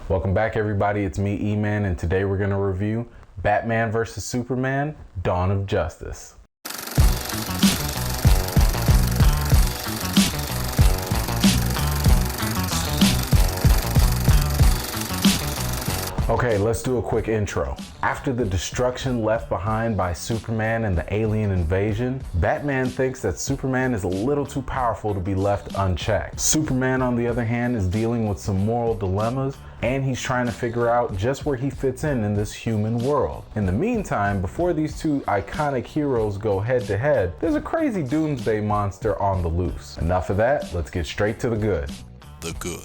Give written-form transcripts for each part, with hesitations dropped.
Welcome back, everybody. It's me, E-Man, and today we're going to review Batman vs. Superman: Dawn of Justice. Okay, let's do a quick intro. After the destruction left behind by Superman and the alien invasion, Batman thinks that Superman is a little too powerful to be left unchecked. Superman, on the other hand, is dealing with some moral dilemmas, and he's trying to figure out just where he fits in this human world. In the meantime, before these two iconic heroes go head to head, there's a crazy doomsday monster on the loose. Enough of that, let's get straight to the good. The good.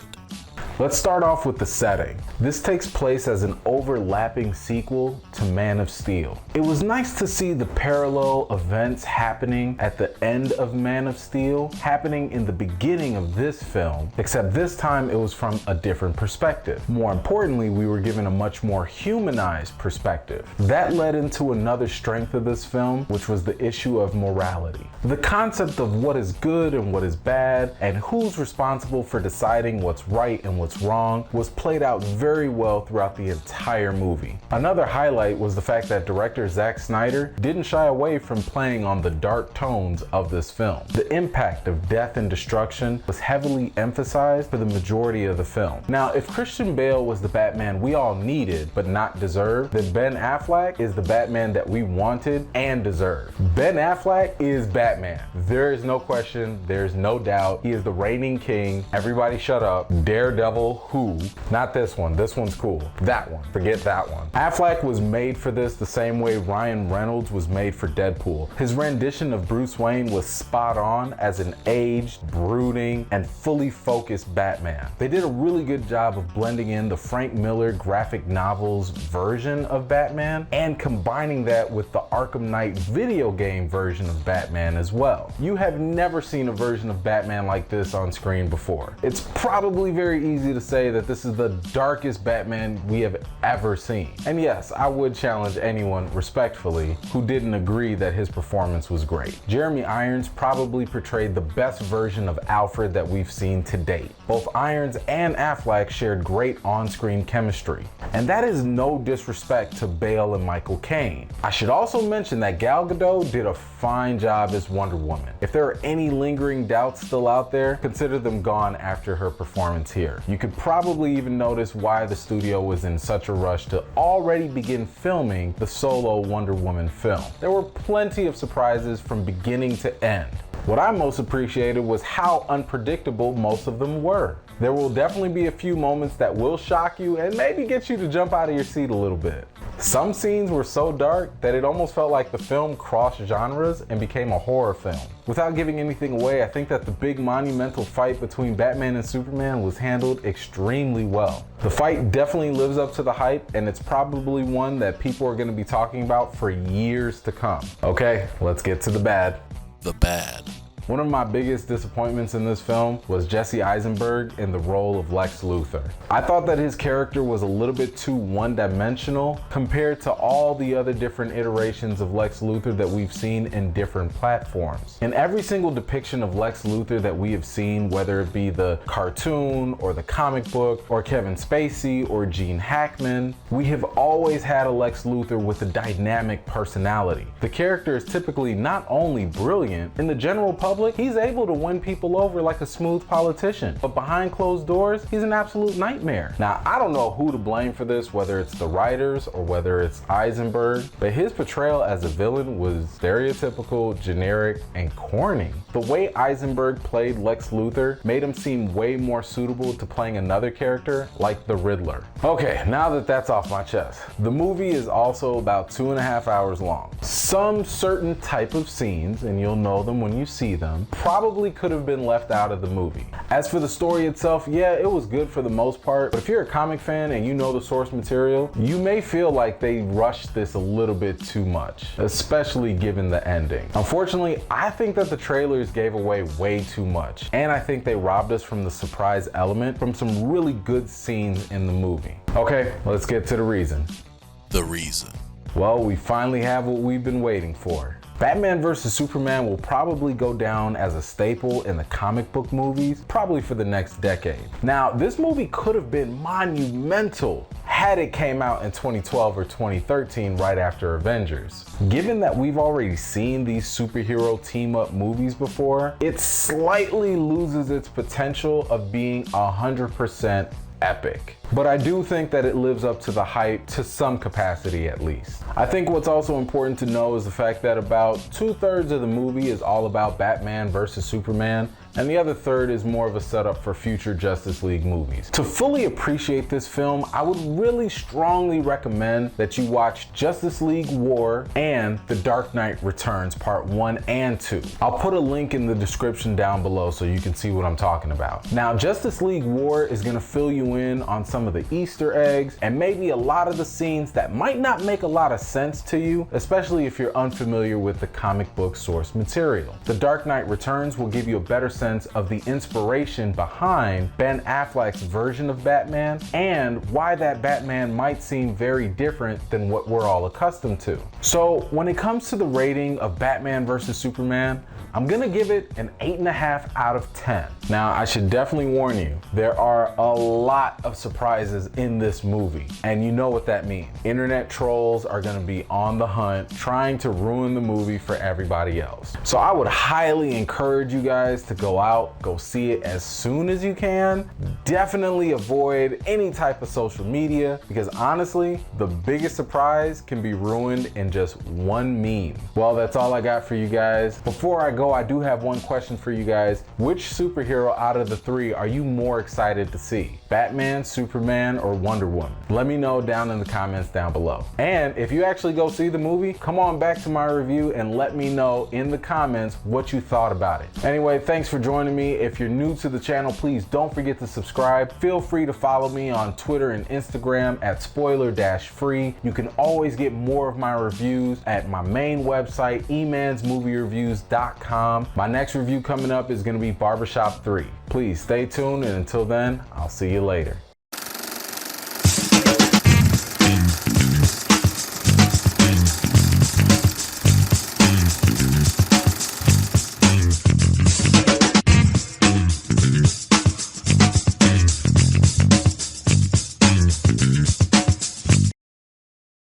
Let's start off with the setting. This takes place as an overlapping sequel to Man of Steel. It was nice to see the parallel events happening at the end of Man of Steel happening in the beginning of this film, except this time it was from a different perspective. More importantly, we were given a much more humanized perspective. That led into another strength of this film, which was the issue of morality. The concept of what is good and what is bad, and who's responsible for deciding what's right and what's wrong, was played out very well throughout the entire movie. Another highlight was the fact that director Zack Snyder didn't shy away from playing on the dark tones of this film. The impact of death and destruction was heavily emphasized for the majority of the film. Now, if Christian Bale was the Batman we all needed but not deserved, then Ben Affleck is the Batman that we wanted and deserved. Ben Affleck is Batman. There is no question, there's no doubt. He is the reigning king. Everybody shut up. Daredevil, who? Not this one. This one's cool. That one. Forget that one. Affleck was made for this the same way Ryan Reynolds was made for Deadpool. His rendition of Bruce Wayne was spot on as an aged, brooding, and fully focused Batman. They did a really good job of blending in the Frank Miller graphic novels version of Batman and combining that with the Arkham Knight video game version of Batman as well. You have never seen a version of Batman like this on screen before. It's probably very easy to say that this is the darkest Batman we have ever seen. And yes, I would challenge anyone respectfully who didn't agree that his performance was great. Jeremy Irons probably portrayed the best version of Alfred that we've seen to date. Both Irons and Affleck shared great on-screen chemistry. And that is no disrespect to Bale and Michael Caine. I should also mention that Gal Gadot did a fine job as Wonder Woman. If there are any lingering doubts still out there, consider them gone after her performance here. You could probably even notice why the studio was in such a rush to already begin filming the solo Wonder Woman film. There were plenty of surprises from beginning to end. What I most appreciated was how unpredictable most of them were. There will definitely be a few moments that will shock you and maybe get you to jump out of your seat a little bit. Some scenes were so dark that it almost felt like the film crossed genres and became a horror film. Without giving anything away, I think that the big monumental fight between Batman and Superman was handled extremely well. The fight definitely lives up to the hype, and it's probably one that people are going to be talking about for years to come. Okay, let's get to the bad. The bad. One of my biggest disappointments in this film was Jesse Eisenberg in the role of Lex Luthor. I thought that his character was a little bit too one-dimensional compared to all the other different iterations of Lex Luthor that we've seen in different platforms. In every single depiction of Lex Luthor that we have seen, whether it be the cartoon or the comic book or Kevin Spacey or Gene Hackman, we have always had a Lex Luthor with a dynamic personality. The character is typically not only brilliant, in the general public, he's able to win people over like a smooth politician, but behind closed doors, he's an absolute nightmare. Now, I don't know who to blame for this, whether it's the writers or whether it's Eisenberg, but his portrayal as a villain was stereotypical, generic, and corny. The way Eisenberg played Lex Luthor made him seem way more suitable to playing another character like the Riddler. Okay, now that that's off my chest, the movie is also about 2.5 hours long. Some certain type of scenes, and you'll know them when you see them, probably could have been left out of the movie. As for the story itself, yeah, it was good for the most part, but if you're a comic fan and you know the source material, you may feel like they rushed this a little bit too much, especially given the ending. Unfortunately, I think that the trailers gave away way too much, and I think they robbed us from the surprise element from some really good scenes in the movie. Okay, let's get to the reason. The reason. Well, we finally have what we've been waiting for. Batman vs. Superman will probably go down as a staple in the comic book movies, probably for the next decade. Now, this movie could have been monumental had it came out in 2012 or 2013 right after Avengers. Given that we've already seen these superhero team-up movies before, it slightly loses its potential of being 100% epic. But I do think that it lives up to the hype to some capacity at least. I think what's also important to know is the fact that about 2/3 of the movie is all about Batman versus Superman, and the other third is more of a setup for future Justice League movies. To fully appreciate this film, I would really strongly recommend that you watch Justice League War and The Dark Knight Returns Part 1 and 2. I'll put a link in the description down below so you can see what I'm talking about. Now, Justice League War is gonna fill you in on some of the Easter eggs and maybe a lot of the scenes that might not make a lot of sense to you, especially if you're unfamiliar with the comic book source material. The Dark Knight Returns will give you a better sense of the inspiration behind Ben Affleck's version of Batman and why that Batman might seem very different than what we're all accustomed to. So when it comes to the rating of Batman vs. Superman, I'm gonna give it an 8.5 out of 10. Now, I should definitely warn you, there are a lot of surprises in this movie, and you know what that means. Internet trolls are gonna be on the hunt, trying to ruin the movie for everybody else. So I would highly encourage you guys to go out, go see it as soon as you can. Definitely avoid any type of social media, because honestly, the biggest surprise can be ruined in just one meme. Well, that's all I got for you guys. Before I go, I do have one question for you guys. Which superhero out of the three are you more excited to see? Batman, Superman, or Wonder Woman? Let me know down in the comments down below. And if you actually go see the movie, come on back to my review and let me know in the comments what you thought about it. Anyway, thanks for joining me. If you're new to the channel, please don't forget to subscribe. Feel free to follow me on Twitter and Instagram at spoiler-free. You can always get more of my reviews at my main website, emansmoviereviews.com. My next review coming up is going to be Barbershop 3. Please stay tuned, and until then, I'll see you later.